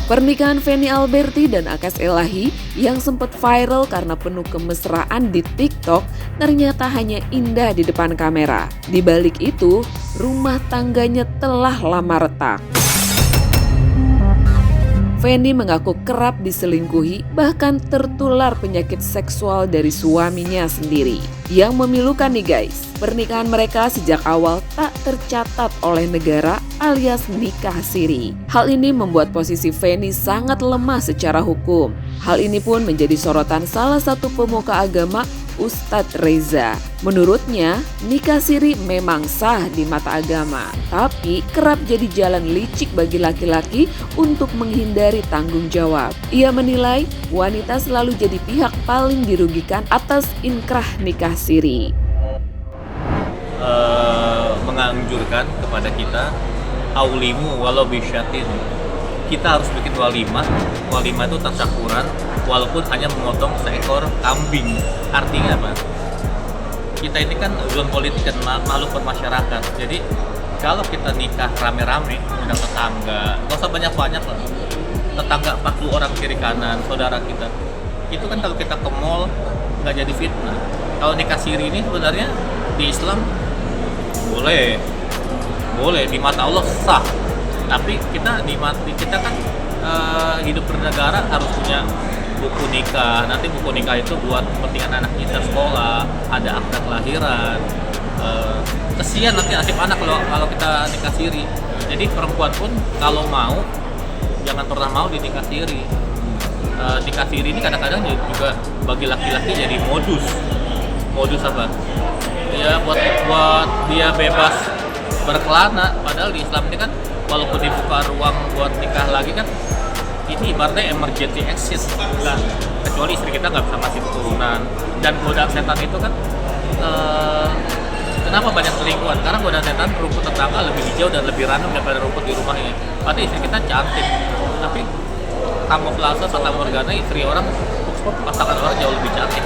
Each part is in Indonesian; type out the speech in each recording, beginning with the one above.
Pernikahan Feni Alberti dan Akas Elahi yang sempat viral karena penuh kemesraan di TikTok ternyata hanya indah di depan kamera. Di balik itu, rumah tangganya telah lama retak. Feni mengaku kerap diselingkuhi, bahkan tertular penyakit seksual dari suaminya sendiri. Yang memilukan nih guys, pernikahan mereka sejak awal tak tercatat oleh negara alias nikah siri. Hal ini membuat posisi Feni sangat lemah secara hukum. Hal ini pun menjadi sorotan salah satu pemuka agama, Ustadz Reza. Menurutnya, nikah siri memang sah di mata agama, tapi kerap jadi jalan licik bagi laki-laki untuk menghindari tanggung jawab. Ia menilai wanita selalu jadi pihak paling dirugikan atas inkrah nikah siri. Menganjurkan kepada kita, aulimu walau bisyatin. Kita harus bikin walimah itu tasyakuran walaupun hanya memotong seekor kambing. Artinya apa? Kita ini kan zon politik dan makhluk bermasyarakat. Jadi kalau kita nikah rame-rame, undang tetangga, gak usah banyak-banyak lah. Tetangga 40 orang kiri kanan, saudara kita. Itu kan kalau kita ke mall nggak jadi fitnah. Kalau nikah siri ini sebenarnya di Islam boleh di mata Allah sah. Tapi kita kan hidup bernegara harus punya buku nikah. Nanti buku nikah itu buat kepentingan anak kita sekolah, ada akta kelahiran. Kesian nanti nasib anak kalau kita nikah siri. Jadi perempuan pun kalau mau jangan pernah mau di nikah siri. Nikah siri ini kadang-kadang juga bagi laki-laki jadi modus apa? Ya buat dia bebas berkelana. Padahal di Islam ini kan walaupun dibuka ruang buat nikah lagi kan ini ibaratnya emergency exit lah, kecuali istri kita nggak bisa masih keturunan. Dan godaan setan itu kan kenapa banyak selingkuhan? Karena godaan setan rumput tetangga lebih hijau dan lebih ranum daripada rumput di rumahnya. Padahal istri kita cantik, tapi kamuflase fata morgana istri orang, pasangan orang jauh lebih cantik.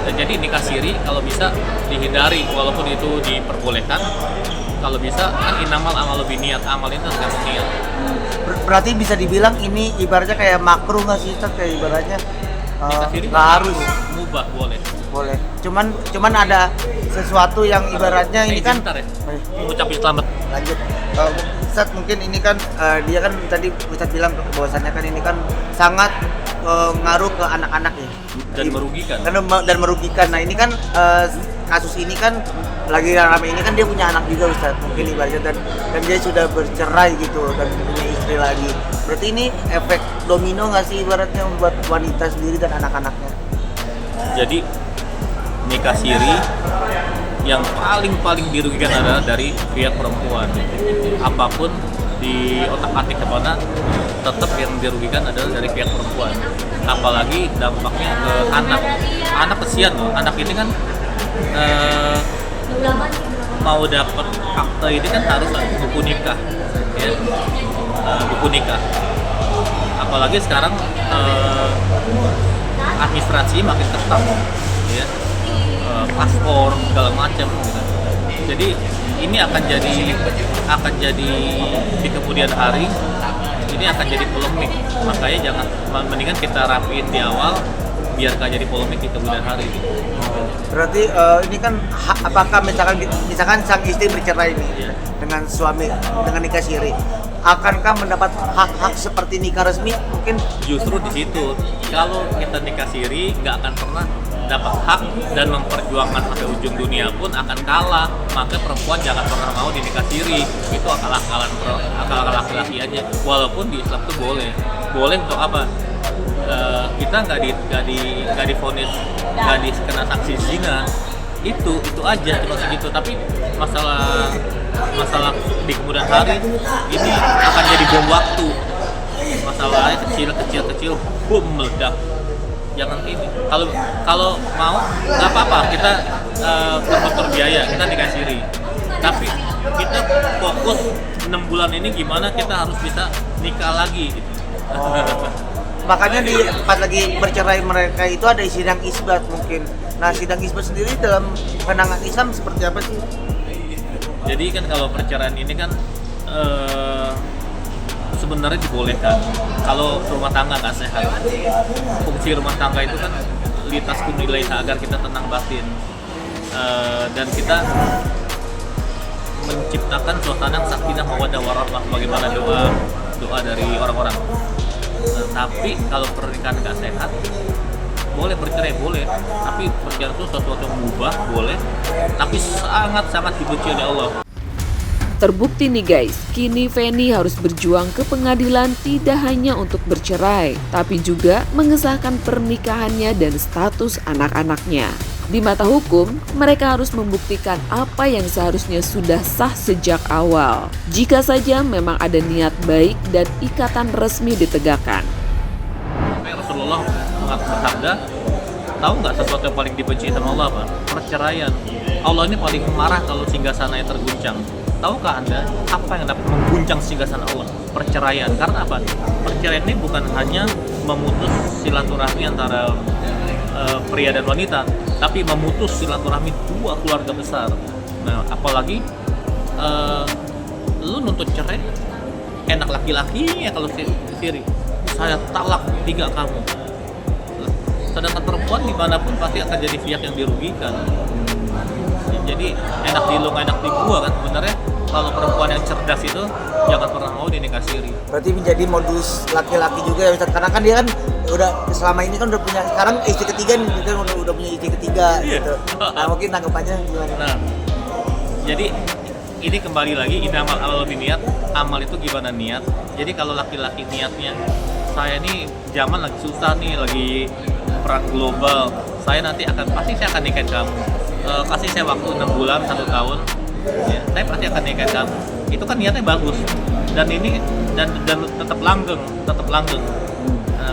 Dan jadi nikah siri kalau bisa dihindari, walaupun itu diperbolehkan. Kalau bisa kan inamal amal lebih niat, amal itu harus niat. Berarti bisa dibilang ini ibaratnya kayak makruh nggak sih, Ustaz? Kayak ibaratnya nggak harus, mubah boleh. Cuman ada sesuatu yang ibaratnya ini kan mengucapkan selamat. Lanjut, Ustaz, mungkin ini kan dia kan tadi Ustaz bilang bahwasannya kan ini kan sangat ngaruh ke anak-anak ya dan merugikan. Nah ini kan kasus ini kan lagi rame ini kan dia punya anak juga, Ustaz, mungkin ibaratnya dan dia sudah bercerai gitu dan punya istri lagi. Berarti ini efek domino nggak sih ibaratnya buat wanita sendiri dan anak-anaknya? Jadi nikah siri yang paling dirugikan adalah dari pihak perempuan. Apapun di otak-atik kemana, tetap yang dirugikan adalah dari pihak perempuan. Apalagi dampaknya ke anak kesian loh. Anak ini kan mau dapat akte ini kan harus buku nikah, ya. Buku nikah. Apalagi sekarang administrasi makin ketat, ya. Paspor segala macam gitu. Jadi ini akan jadi di kemudian hari ini akan jadi polemik. Makanya jangan, mendingan kita rapiin di awal biar gak jadi polemik di kemudian hari. Berarti ini kan apakah misalkan sang istri bercerai nih dengan suami dengan nikah siri, akankah mendapat hak-hak seperti nikah resmi? Mungkin justru di situ, kalau kita nikah siri nggak akan pernah dapat hak dan memperjuangkan sampai ujung dunia pun akan kalah. Maka perempuan jangan pernah mau di nikah siri. Itu akal-akalan laki-laki aja. Walaupun di Islam tuh boleh untuk apa? Kita nggak divonis, nggak dikena sanksi zina, itu aja cuma segitu. Tapi masalah di kemudian hari ini akan jadi bom waktu. Masalahnya kecil, boom, meledak. Jangan ini. Kalau mau nggak apa-apa, kita faktor biaya kita nikah siri. Tapi kita fokus 6 bulan ini gimana kita harus bisa nikah lagi gitu. Makanya pas lagi bercerai mereka itu ada sidang isbat mungkin. Nah, sidang isbat sendiri dalam pandangan Islam seperti apa sih? Jadi kan kalau perceraian ini kan sebenarnya dibolehkan kalau rumah tangga nggak sehat. Fungsi rumah tangga itu kan litasku nilai agar kita tenang batin. Dan kita menciptakan suasana yang sakinah mawaddah warahmah, bagaimana doa dari orang-orang. Tapi kalau pernikahan nggak sehat, boleh bercerai boleh, tapi perceraian itu sesuatu yang mubah boleh, tapi sangat dibenci oleh Allah. Terbukti nih guys, kini Feni harus berjuang ke pengadilan tidak hanya untuk bercerai, tapi juga mengesahkan pernikahannya dan status anak-anaknya. Di mata hukum, mereka harus membuktikan apa yang seharusnya sudah sah sejak awal. Jika saja memang ada niat baik dan ikatan resmi ditegakkan. Rasulullah bersabda, tahu nggak sesuatu yang paling dibenci sama Allah apa? Perceraian. Allah ini paling marah kalau singgasananya terguncang. Tahukah Anda apa yang dapat mengguncang singgasana Allah? Perceraian. Karena apa? Perceraian ini bukan hanya memutus silaturahmi antara pria dan wanita, tapi memutus silaturahmi dua keluarga besar. Nah, apalagi lu nuntut cerai, enak laki-lakinya kalau siri. Saya talak 3 kamu. Sedangkan perempuan dimanapun pasti akan jadi pihak yang dirugikan. Jadi enak di lu, enak di gua kan sebenarnya. Kalau perempuan yang cerdas itu jangan pernah mau dinikah siri. Berarti menjadi modus laki-laki juga ya Ustaz, karena kan dia kan udah selama ini kan udah punya, sekarang istri ketiga nih, dia kan udah punya istri ketiga gitu. Nah, mungkin tanggapannya gimana? Nah, jadi ini kembali lagi innamal a'malu binniyat, amal itu gimana niat. Jadi kalau laki-laki niatnya, saya ini zaman lagi susah nih, lagi perang global, saya pasti saya akan nikahin kamu. Kasih saya waktu 6 bulan, 1 tahun, ya, saya pasti akan nikahin kamu. Itu kan niatnya bagus, dan ini dan tetap langgeng.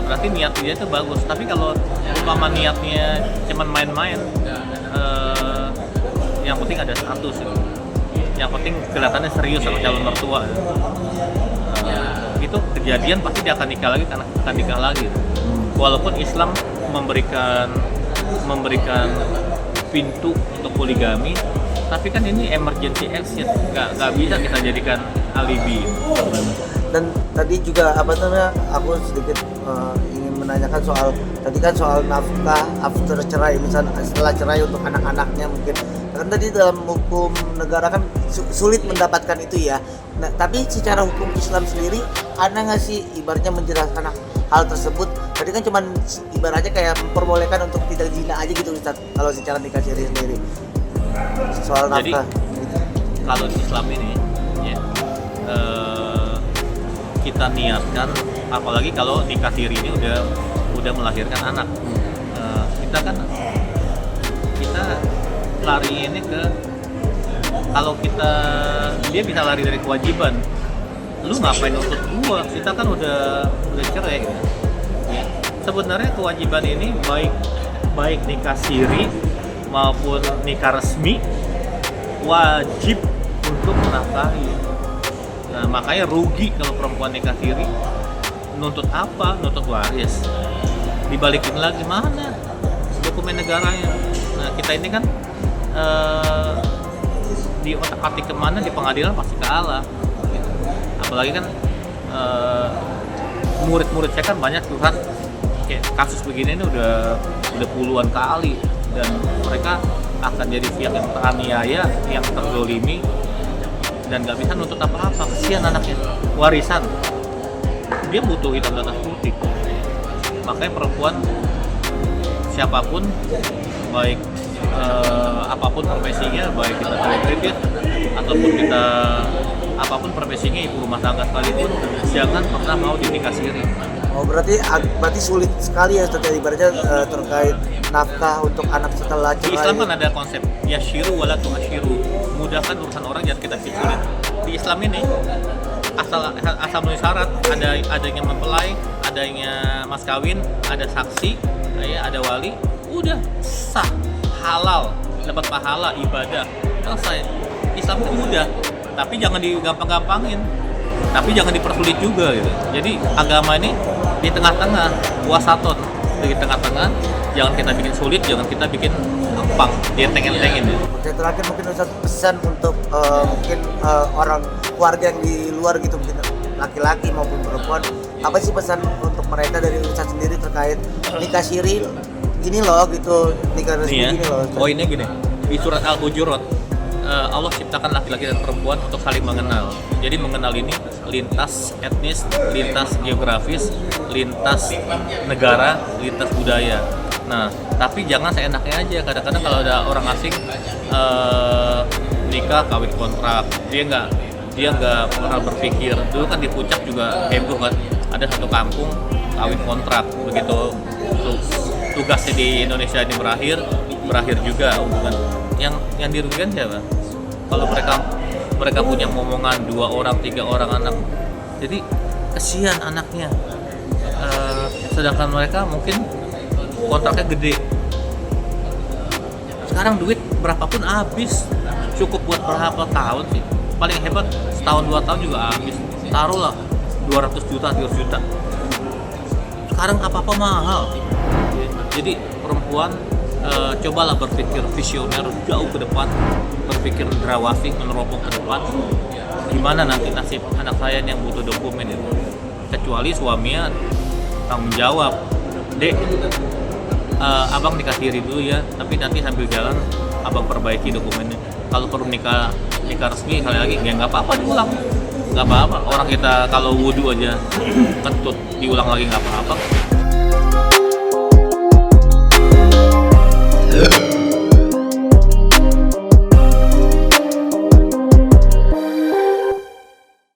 Berarti niat dia itu bagus. Tapi kalau umpama niatnya cuman main-main, yang penting ada status, yang penting kelihatannya serius sama calon mertua. Itu kejadian pasti dia akan nikah lagi, karena akan nikah lagi. Walaupun Islam memberikan pintu untuk poligami, tapi kan ini emergency exit, nggak bisa kita jadikan alibi. Dan tadi juga aku sedikit ingin menanyakan soal nafkah after cerai, misalnya setelah cerai untuk anak-anaknya mungkin. Kan tadi dalam hukum negara kan sulit mendapatkan itu ya. Nah, tapi secara hukum Islam sendiri ada nggak sih ibaratnya menjelaskan hal tersebut? Tadi kan cuman ibaratnya kayak memperbolehkan untuk tidak zina aja gitu Ustaz, kalau secara nikah siri sendiri. Soal nafkah. Jadi, kalau di Islam ini ya, kita niatkan, apalagi kalau nikah siri ini udah melahirkan anak. Kita lari ini ke, kalau dia bisa lari dari kewajiban. Lu ngapain nuntut gua? Kita kan udah cerai gitu. Ya. Sebenarnya kewajiban ini baik nikah siri maupun nikah resmi wajib untuk menafkahi. Nah, makanya rugi kalau perempuan nikah siri. Nuntut apa? Nuntut waris. Dibalikin lagi, mana dokumen negaranya? Nah, kita ini kan di otak-atik kemana di pengadilan pasti kalah. Gitu. Apalagi kan murid-murid saya kan banyak tuh kan, kayak kasus begini ini udah puluhan kali, dan mereka akan jadi pihak yang teraniaya, yang terzolimi, dan nggak bisa nuntut apa-apa. Kesian anaknya, warisan dia butuh hitam dan putih. Makanya perempuan siapapun, baik apapun profesinya, baik kita selebritis ataupun kita apapun profesinya, ibu rumah tangga sekalipun, jangan pernah mau dinikah siri. Oh, berarti sulit sekali ya Ustaz, ibaratnya terkait nafkah untuk anak setelah cerai. Di Islam kan ada konsep yashiru wala tu'ashiru, mudahkan urusan orang, jangan kita sulit. Di Islam ini asal memenuhi syarat, adanya mempelai, adanya mas kawin, ada saksi, ada wali, udah sah, halal, dapat pahala ibadah, selesai. Islam itu mudah, tapi jangan digampang-gampangin, tapi jangan dipersulit juga gitu. Jadi agama ini di tengah-tengah, wasaton, di tengah-tengah, jangan kita bikin sulit, jangan kita bikin gampang, dienteng-entengin ya. Oke, terakhir mungkin Ustaz pesan untuk mungkin orang keluarga yang di luar gitu mungkin. laki-laki maupun perempuan, apa sih pesan untuk mereka dari Ustadz sendiri terkait nikah siri gini loh gitu, nikah resmi Nih ya, gini loh Ustadz. poinnya gini, di surat Al-Hujurat Allah ciptakan laki-laki dan perempuan untuk saling mengenal. Jadi mengenal ini lintas etnis, lintas geografis, lintas negara, lintas budaya. Nah, tapi jangan seenaknya aja. Kadang-kadang kalau ada orang asing nikah kawin kontrak, dia nggak pernah berpikir. Dulu kan di Puncak juga heboh kan, ada satu kampung kawin kontrak. Begitu tugasnya di Indonesia ini berakhir juga hubungan. Yang dirugikan siapa? Kalau mereka punya momongan 2 orang 3 orang anak, jadi kesian anaknya. Sedangkan mereka mungkin kontraknya gede. Sekarang duit berapapun habis, cukup buat berapa tahun sih? Paling hebat setahun 2 tahun juga habis. Taruhlah 200 juta 300 juta. Sekarang apa-apa mahal. Jadi perempuan cobalah berpikir visioner jauh ke depan, berpikir drawasih, meneropong ke depan. Gimana nanti nasib anak saya yang butuh dokumen itu? Kecuali suaminya tanggung jawab, Dek, abang nikah siri dulu ya, tapi nanti sambil jalan abang perbaiki dokumennya. Kalau perlu nikah resmi kali lagi, ya nggak apa-apa diulang, nggak apa-apa. Orang kita kalau wudhu aja kentut diulang lagi nggak apa-apa.